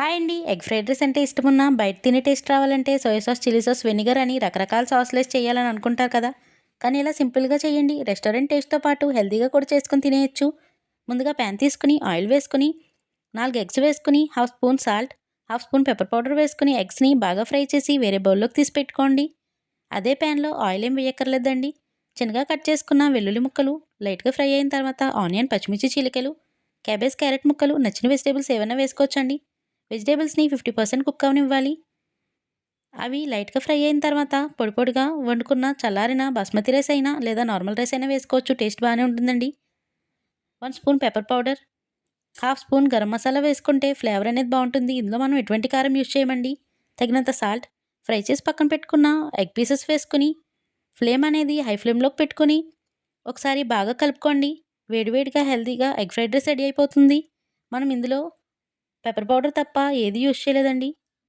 Hi అండి. Egg fried rice అంటే ఇష్టమున్నా బయట తినే టేస్ట్ రావాలంటే soya sauce, chilli sauce, vinegar అని రకరకాల సాస్‌లేసి చేయాలని అనుకుంటారు కదా! కానీ ఇలా సింపుల్‌గా చేయండి. రెస్టారెంట్ టేస్ట్‌తో పాటు హెల్తీగా కూడా చేసుకొని తినేయొచ్చు. ముందుగా ప్యాన్ తీసుకొని ఆయిల్ వేసుకొని 4 ఎగ్స్ వేసుకొని half spoon salt, half spoon pepper powder వేసుకొని ఎగ్స్‌ని బాగా ఫ్రై చేసి వేరే బౌల్‌లోకి తీసి పెట్టుకోండి. అదే ప్యాన్‌లో ఆయిల్ ఏం వేయక్కర్లేదండి. చిన్నగా కట్ చేసుకున్న వెల్లుల్లి ముక్కలు లైట్‌గా ఫ్రై అయిన తర్వాత ఆనియన్, పచ్చిమిర్చి చీలికలు, క్యాబేజ్, క్యారెట్ ముక్కలు నచ్చిన వెజిటబుల్స్ ఏవైనా వేసుకోవచ్చండి. వెజిటబుల్స్‌ని 50% కుక్ అవ్వనివ్వాలి. అవి లైట్‌గా ఫ్రై అయిన తర్వాత పొడి పొడిగా వండుకున్న చల్లారిన బాస్మతి రైస్ అయినా లేదా నార్మల్ రైస్ అయినా వేసుకోవచ్చు. టేస్ట్ బాగానే ఉంటుందండి. 1 spoon pepper powder, half spoon garam masala వేసుకుంటే ఫ్లేవర్ అనేది బావుంటుంది. ఇందులో మనం ఎటువంటి కారం యూజ్ చేయమండి. తగినంత సాల్ట్, ఫ్రై చేసి పక్కన పెట్టుకున్న ఎగ్ పీసెస్ వేసుకొని ఫ్లేమ్ అనేది హై ఫ్లేమ్‌లోకి పెట్టుకొని ఒకసారి బాగా కలుపుకోండి. వేడివేడిగా హెల్తీగా ఎగ్ ఫ్రైడ్ రైస్ రెడీ అయిపోతుంది. మనం ఇందులో పెప్పర్ పౌడర్ తప్ప ఏది యూజ్ చేయలేదండి.